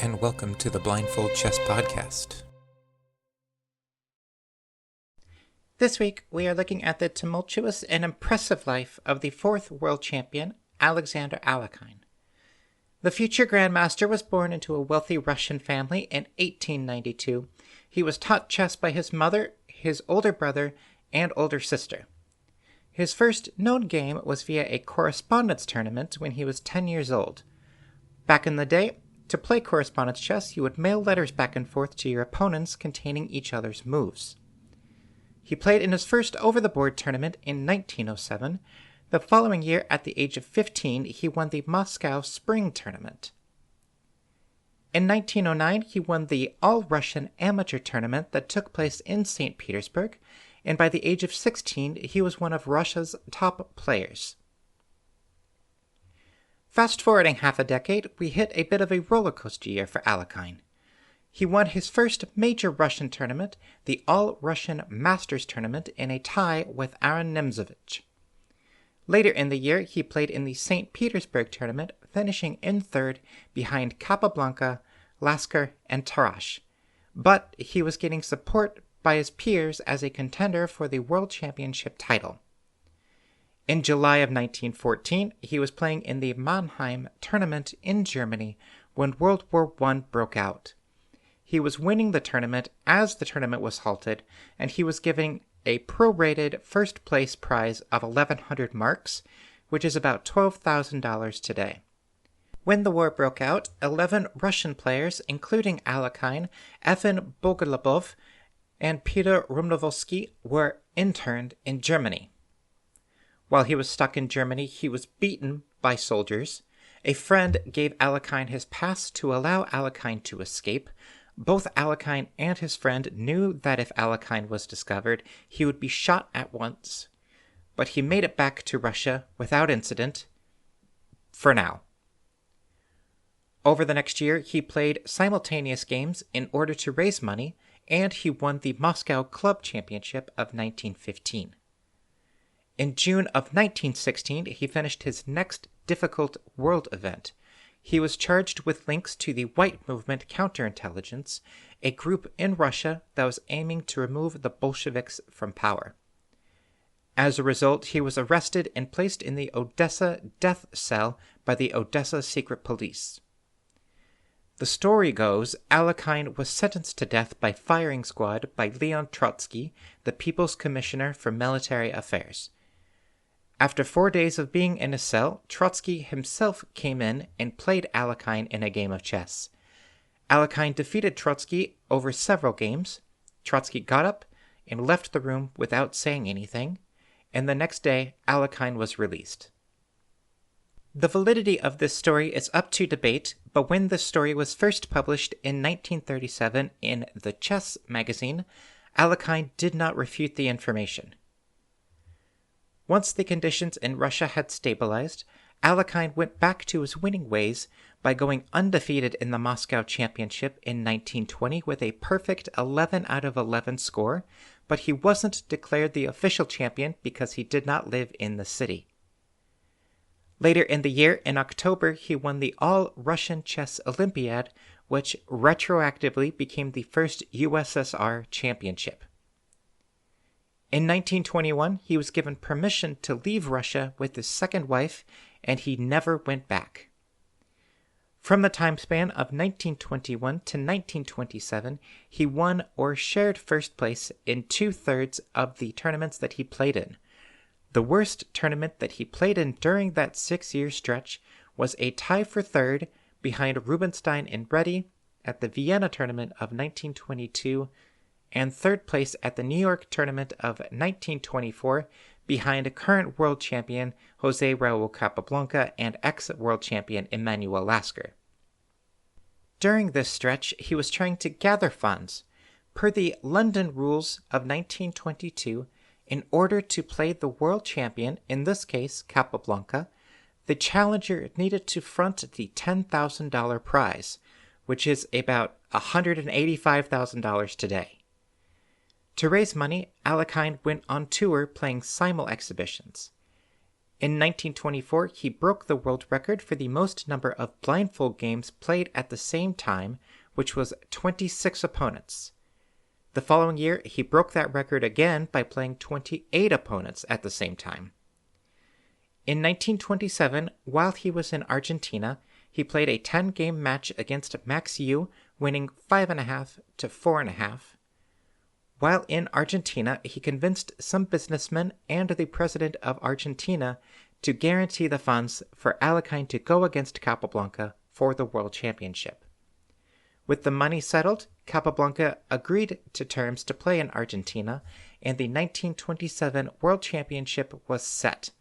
and welcome to the Blindfold Chess Podcast. This week, we are looking at the tumultuous and impressive life of the fourth world champion, Alexander Alekhine. The future Grandmaster was born into a wealthy Russian family in 1892. He was taught chess by his mother, his older brother, and older sister. His first known game was via a correspondence tournament when he was 10 years old. Back in the day, to play correspondence chess, you would mail letters back and forth to your opponents containing each other's moves. He played in his first over-the-board tournament in 1907. The following year, at the age of 15, he won the Moscow Spring Tournament. In 1909, he won the All-Russian Amateur Tournament that took place in St Petersburg, and by the age of 16, he was one of Russia's top players. Fast-forwarding half a decade, we hit a bit of a rollercoaster year for Alekhine. He won his first major Russian tournament, the All-Russian Masters Tournament, in a tie with Aaron Nimzovich. Later in the year, he played in the St Petersburg Tournament, finishing in third behind Capablanca, Lasker, and Tarrasch. But he was getting support by his peers as a contender for the World Championship title. In July of 1914, he was playing in the Mannheim Tournament in Germany when World War I broke out. He was winning the tournament as the tournament was halted, and he was given a prorated first-place prize of 1,100 marks, which is about $12,000 today. When the war broke out, 11 Russian players, including Alekhine, Evan Bogolubov, and Peter Rumnovolsky, were interned in Germany. While he was stuck in Germany, he was beaten by soldiers. A friend gave Alekhine his pass to allow Alekhine to escape. Both Alekhine and his friend knew that if Alekhine was discovered, he would be shot at once. But he made it back to Russia without incident, for now. Over the next year, he played simultaneous games in order to raise money, and he won the Moscow Club Championship of 1915. In June of 1916, he finished his next difficult world event. He was charged with links to the White Movement Counterintelligence, a group in Russia that was aiming to remove the Bolsheviks from power. As a result, he was arrested and placed in the Odessa death cell by the Odessa secret police. The story goes, Alekhine was sentenced to death by firing squad by Leon Trotsky, the People's Commissioner for Military Affairs. After 4 days of being in a cell, Trotsky himself came in and played Alekhine in a game of chess. Alekhine defeated Trotsky over several games. Trotsky got up and left the room without saying anything, and the next day, Alekhine was released. The validity of this story is up to debate, but when this story was first published in 1937 in The Chess magazine, Alekhine did not refute the information. Once the conditions in Russia had stabilized, Alekhine went back to his winning ways by going undefeated in the Moscow Championship in 1920 with a perfect 11 out of 11 score, but he wasn't declared the official champion because he did not live in the city. Later in the year, in October, he won the All-Russian Chess Olympiad, which retroactively became the first USSR championship. In 1921, he was given permission to leave Russia with his second wife, and he never went back. From the time span of 1921 to 1927, he won or shared first place in 2/3 of the tournaments that he played in. The worst tournament that he played in during that 6-year stretch was a tie for third behind Rubinstein and Reddy at the Vienna tournament of 1922, and third place at the New York tournament of 1924 behind current world champion Jose Raul Capablanca and ex-world champion Emanuel Lasker. During this stretch, he was trying to gather funds. Per the London rules of 1922, in order to play the world champion, in this case Capablanca, the challenger needed to front the $10,000 prize, which is about $185,000 today. To raise money, Alekhine went on tour playing simul exhibitions. In 1924, he broke the world record for the most number of blindfold games played at the same time, which was 26 opponents. The following year, he broke that record again by playing 28 opponents at the same time. In 1927, while he was in Argentina, he played a 10-game match against Max Euwe, winning 5.5 to 4.5. While in Argentina, he convinced some businessmen and the president of Argentina to guarantee the funds for Alekhine to go against Capablanca for the World Championship. With the money settled, Capablanca agreed to terms to play in Argentina, and the 1927 World Championship was set.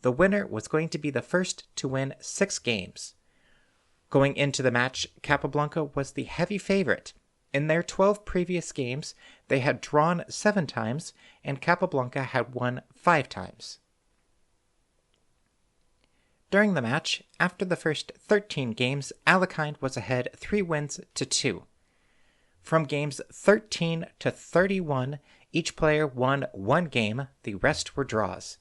The winner was going to be the first to win 6 games. Going into the match, Capablanca was the heavy favorite. In their 12 previous games, they had drawn 7 times, and Capablanca had won 5 times. During the match, after the first 13 games, Alekhine was ahead 3 wins to 2. From games 13 to 31, each player won 1 game, the rest were draws.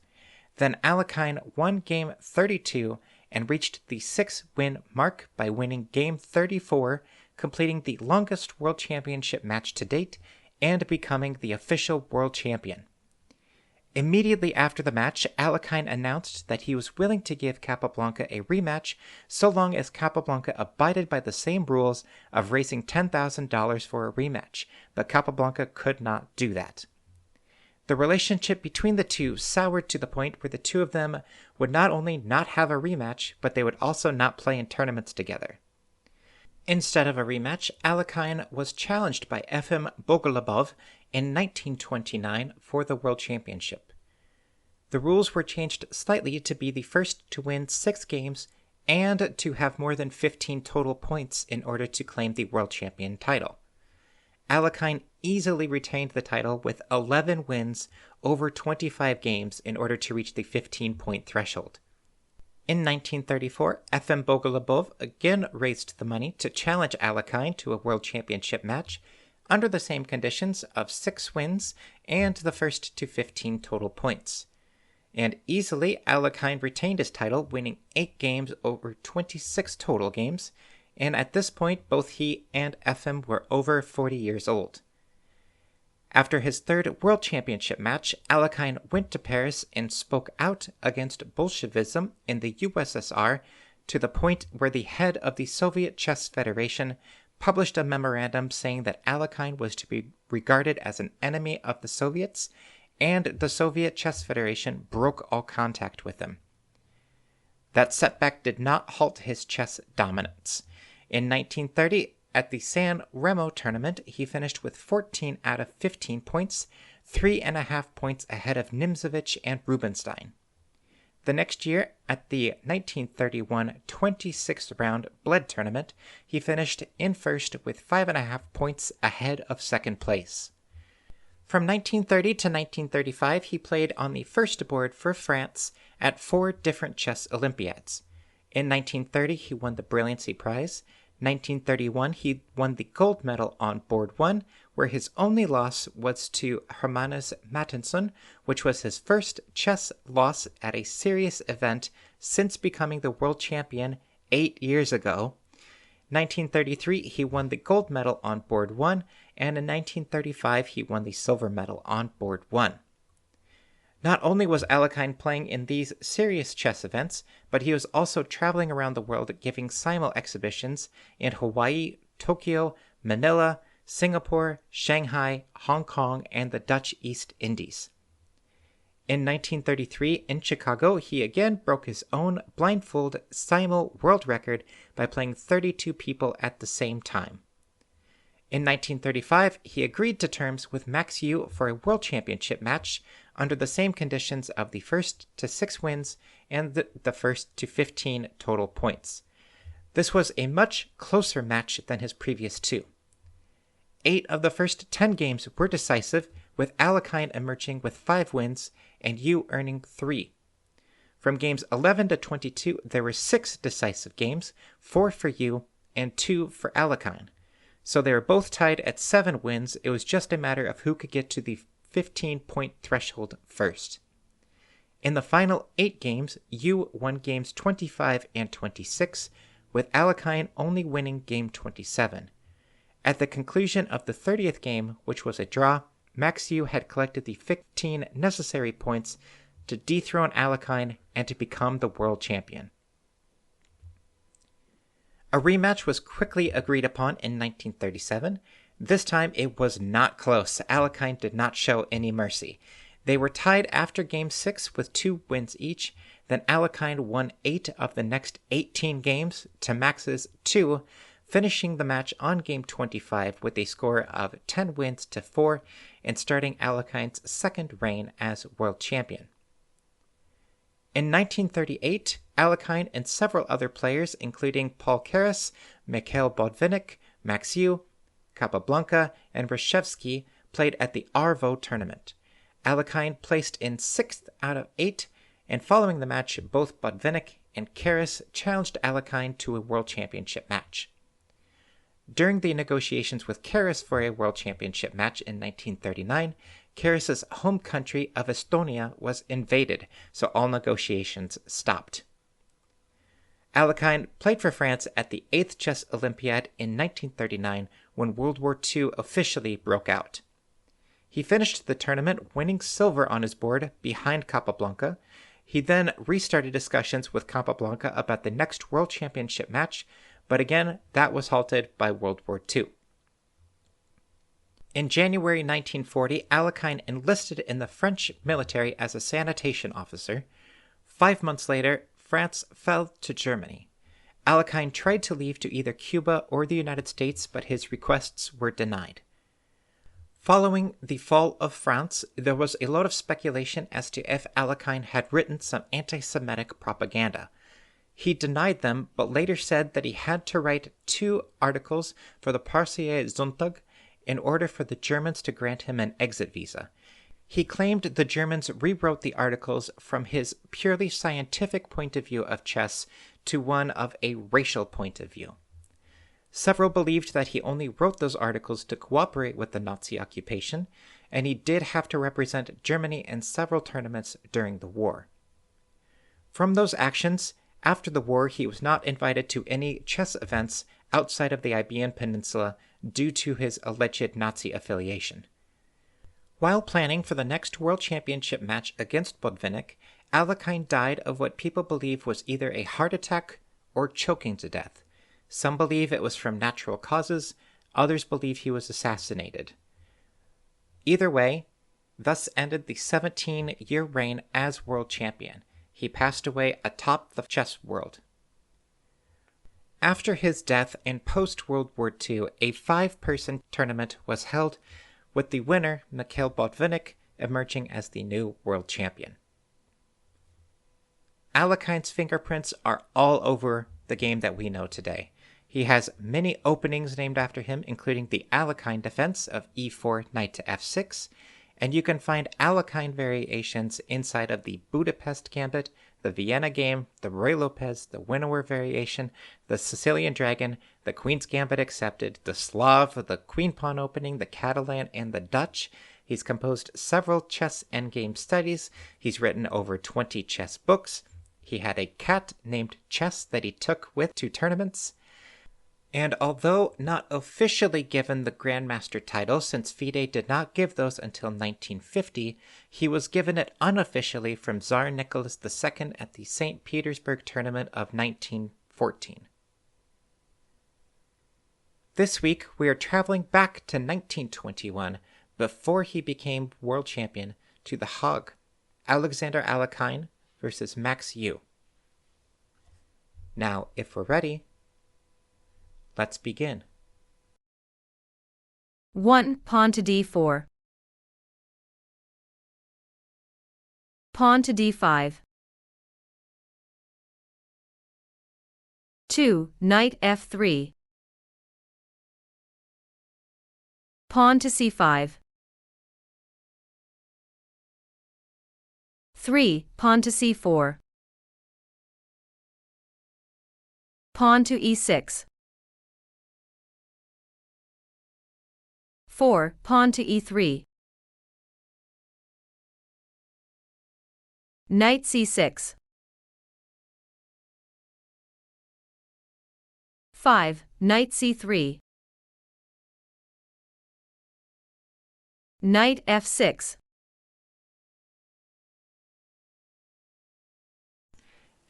Then Alekhine won game 32 and reached the 6-win mark by winning game 34, completing the longest World Championship match to date and becoming the official world champion. Immediately after the match, Alekhine announced that he was willing to give Capablanca a rematch so long as Capablanca abided by the same rules of raising $10,000 for a rematch, but Capablanca could not do that. The relationship between the two soured to the point where the two of them would not only not have a rematch, but they would also not play in tournaments together. Instead of a rematch, Alekhine was challenged by Efim Bogolubov in 1929 for the World Championship. The rules were changed slightly to be the first to win 6 games and to have more than 15 total points in order to claim the World Champion title. Alekhine easily retained the title with 11 wins over 25 games in order to reach the 15-point threshold. In 1934, Efim Bogolubov again raised the money to challenge Alekhine to a World Championship match under the same conditions of 6 wins and the first to 15 total points. And easily, Alekhine retained his title, winning 8 games over 26 total games, and at this point both he and Efim were over 40 years old. After his 3rd World Championship match, Alekhine went to Paris and spoke out against Bolshevism in the USSR to the point where the head of the Soviet Chess Federation published a memorandum saying that Alekhine was to be regarded as an enemy of the Soviets, and the Soviet Chess Federation broke all contact with him. That setback did not halt his chess dominance. In 1930, at the San Remo tournament, he finished with 14 out of 15 points, 3.5 points ahead of Nimzovich and Rubinstein. The next year, at the 1931 26th round Bled tournament, he finished in first with 5.5 points ahead of second place. From 1930 to 1935, he played on the first board for France at 4 different chess Olympiads. In 1930, he won the Brilliancy Prize. 1931, he won the gold medal on board 1, where his only loss was to Hermanus Mattinson, which was his first chess loss at a serious event since becoming the world champion 8 years ago. 1933, he won the gold medal on board 1, and in 1935, he won the silver medal on board 1. Not only was Alekhine playing in these serious chess events, but he was also traveling around the world giving simul exhibitions in Hawaii, Tokyo, Manila, Singapore, Shanghai, Hong Kong, and the Dutch East Indies. In 1933, in Chicago, he again broke his own blindfold simul world record by playing 32 people at the same time. In 1935, he agreed to terms with Max Euwe for a world championship match under the same conditions of the first to 6 wins and the first to 15 total points. This was a much closer match than his previous 2. 8 of the first 10 games were decisive, with Alekhine emerging with 5 wins and Euwe earning 3. From games 11 to 22, there were 6 decisive games, 4 for Euwe and 2 for Alekhine. So they were both tied at 7 wins. It was just a matter of who could get to the 15-point threshold first. In the final 8 games, Euwe won games 25 and 26, with Alekhine only winning game 27. At the conclusion of the 30th game, which was a draw, Max Euwe had collected the 15 necessary points to dethrone Alekhine and to become the world champion. A rematch was quickly agreed upon in 1937. This time it was not close. Alekhine did not show any mercy. They were tied after Game 6 with 2 wins each. Then Alekhine won 8 of the next 18 games to Max's 2, finishing the match on Game 25 with a score of 10 wins to 4 and starting Alekhine's second reign as world champion. In 1938, Alekhine and several other players, including Paul Keres, Mikhail Botvinnik, Max Euwe, Capablanca, and Reshevsky, played at the Arvo tournament. Alekhine placed in 6th out of 8, and following the match, both Botvinnik and Keres challenged Alekhine to a world championship match. During the negotiations with Keres for a world championship match in 1939, Keres' home country of Estonia was invaded, so all negotiations stopped. Alekhine played for France at the 8th Chess Olympiad in 1939 when World War II officially broke out. He finished the tournament winning silver on his board behind Capablanca. He then restarted discussions with Capablanca about the next World Championship match, but again, that was halted by World War II. In January 1940, Alekhine enlisted in the French military as a sanitation officer. 5 months later, France fell to Germany. Alekhine tried to leave to either Cuba or the United States, but his requests were denied. Following the fall of France, there was a lot of speculation as to if Alekhine had written some anti-Semitic propaganda. He denied them, but later said that he had to write 2 articles for the Parsier Sonntag in order for the Germans to grant him an exit visa. He claimed the Germans rewrote the articles from his purely scientific point of view of chess to one of a racial point of view. Several believed that he only wrote those articles to cooperate with the Nazi occupation, and he did have to represent Germany in several tournaments during the war. From those actions, after the war, he was not invited to any chess events outside of the Iberian Peninsula due to his alleged Nazi affiliation. While planning for the next World Championship match against Botvinnik, Alekhine died of what people believe was either a heart attack or choking to death. Some believe it was from natural causes, others believe he was assassinated. Either way, thus ended the 17-year reign as world champion. He passed away atop the chess world. After his death in post-World War II, a 5-person tournament was held, with the winner, Mikhail Botvinnik, emerging as the new world champion. Alekhine's fingerprints are all over the game that we know today. He has many openings named after him, including the Alekhine Defense of e4 knight to f6, and you can find Alekhine Variations inside of the Budapest Gambit, the Vienna Game, the Ruy Lopez, the Winawer Variation, the Sicilian Dragon, the Queen's Gambit Accepted, the Slav, the Queen Pawn Opening, the Catalan, and the Dutch. He's composed several chess endgame studies. He's written over 20 chess books. He had a cat named Chess that he took with to tournaments. And although not officially given the Grandmaster title, since FIDE did not give those until 1950, he was given it unofficially from Tsar Nicholas II at the St Petersburg tournament of 1914. This week, we are traveling back to 1921, before he became world champion, to the Hague, Alexander Alekhine versus Max Euwe. Now, if we're ready, let's begin. 1. Pawn to d4. Pawn to d5. 2. Knight f3. Pawn to c5. 3. Pawn to c4. Pawn to e6. 4. Pawn to e3. Knight c6. 5. Knight c3. Knight f6.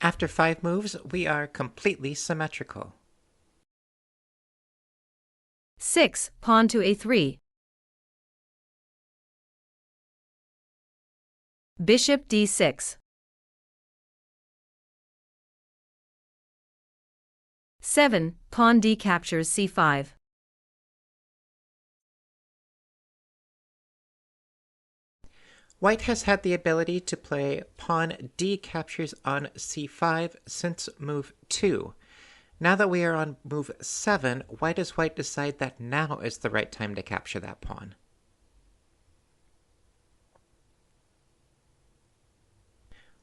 After 5 moves, we are completely symmetrical. 6. Pawn to a3. Bishop d6. 7. Pawn d captures c5. White has had the ability to play pawn d captures on c5 since move 2. Now that we are on move 7, why does white decide that now is the right time to capture that pawn?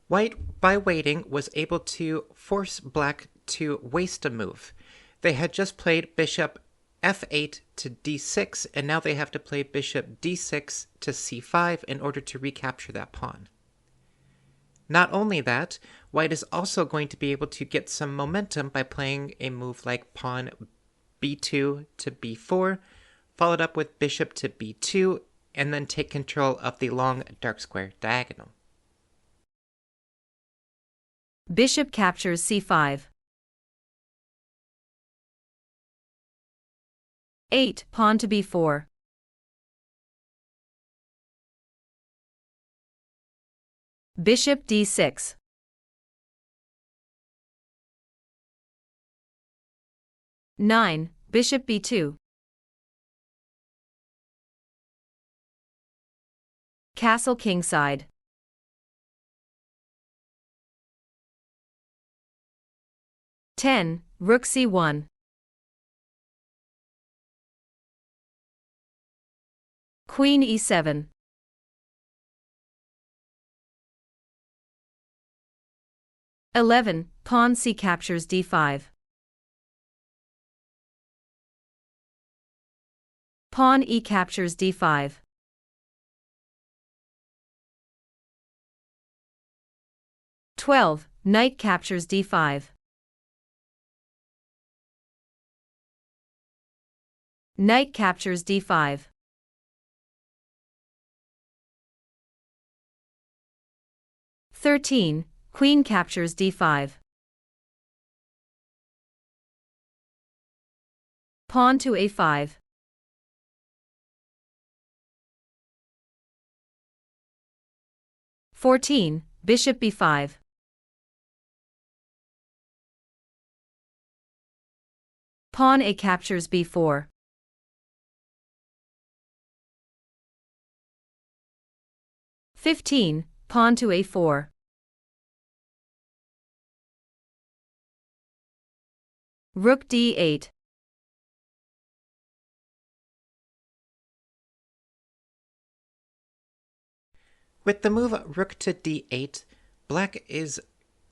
White, by waiting, was able to force black to waste a move. They had just played bishop f8 to d6, and now they have to play bishop d6 to c5 in order to recapture that pawn. Not only that, white is also going to be able to get some momentum by playing a move like pawn b2 to b4, followed up with bishop to b2, and then take control of the long dark square diagonal. Bishop captures c5. 8. Pawn to b4. Bishop d6. 9. Bishop b2. Castle kingside. 10. Rook c1. Queen e7. 11. Pawn c captures d5. Pawn e captures d5. 12. Knight captures d5. Knight captures d5. 13. Queen captures d5. Pawn to a5. 14. Bishop b5. Pawn a captures b4. 15. Pawn to a4. Rook d8. With the move rook to d8, black is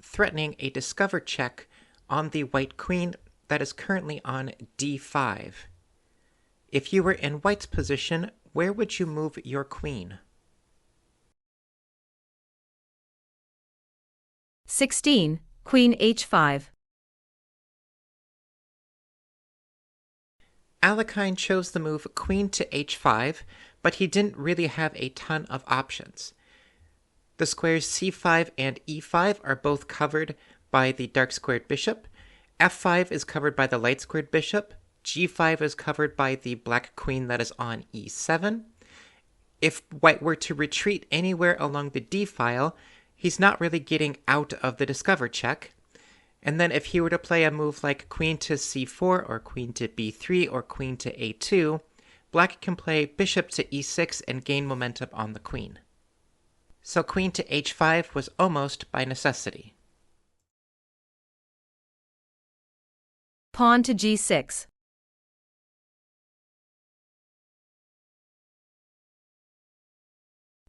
threatening a discover check on the white queen that is currently on d5. If you were in white's position, where would you move your queen? 16. Queen h5. Alekhine chose the move queen to h5, but he didn't really have a ton of options. The squares c5 and e5 are both covered by the dark squared bishop, f5 is covered by the light squared bishop, g5 is covered by the black queen that is on e7. If white were to retreat anywhere along the d file, he's not really getting out of the discover check. And then if he were to play a move like queen to c4 or queen to b3 or queen to a2, black can play bishop to e6 and gain momentum on the queen. So queen to h5 was almost by necessity. Pawn to g6.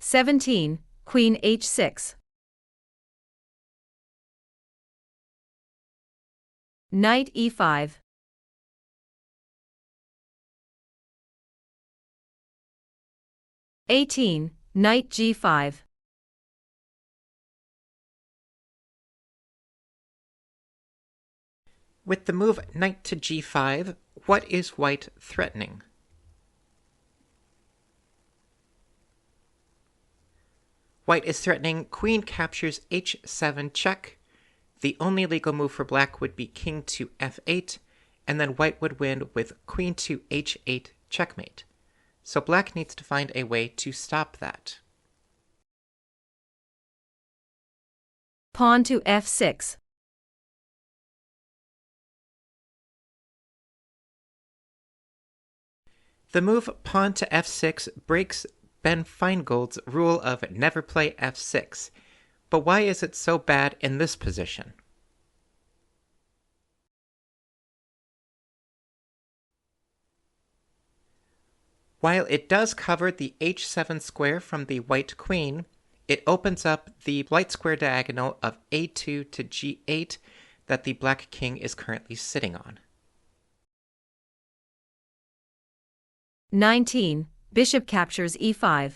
17. Queen h6. Knight e5. 18. Knight g5. With the move knight to g5, what is white threatening? White is threatening queen captures h7 check. The only legal move for black would be king to f8, and then white would win with queen to h8 checkmate. So black needs to find a way to stop that. Pawn to f6. The move pawn to f6 breaks Ben Feingold's rule of never play f6, but why is it so bad in this position? While it does cover the h7 square from the white queen, it opens up the light square diagonal of a2 to g8 that the black king is currently sitting on. 19. Bishop captures e5.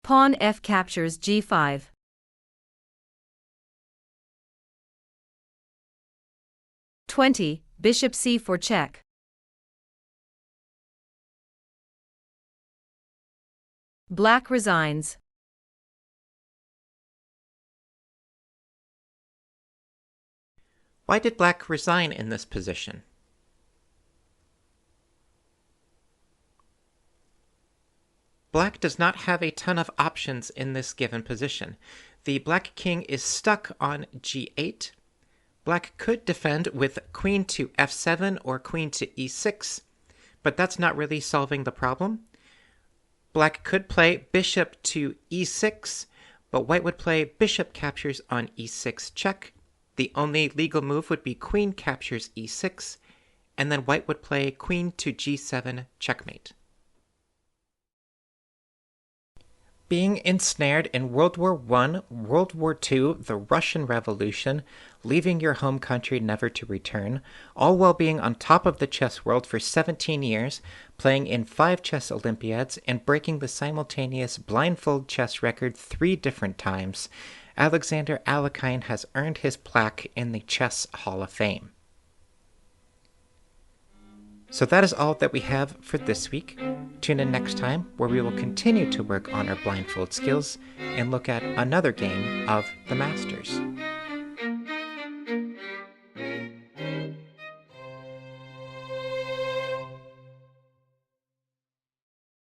Pawn f captures g5. Bishop c4 check. Black resigns. Why did black resign in this position? Black does not have a ton of options in this given position. The black king is stuck on g8. Black could defend with queen to f7 or queen to e6, but that's not really solving the problem. Black could play bishop to e6, but white would play bishop captures on e6 check. The only legal move would be queen captures e6, and then white would play queen to g7 checkmate. Being ensnared in World War I, World War II, the Russian Revolution, leaving your home country never to return, all while being on top of the chess world for 17 years, playing in 5 chess Olympiads, and breaking the simultaneous blindfold chess record 3 different times, Alexander Alekhine has earned his plaque in the Chess Hall of Fame. So that is all that we have for this week. Tune in next time, where we will continue to work on our blindfold skills and look at another game of the Masters.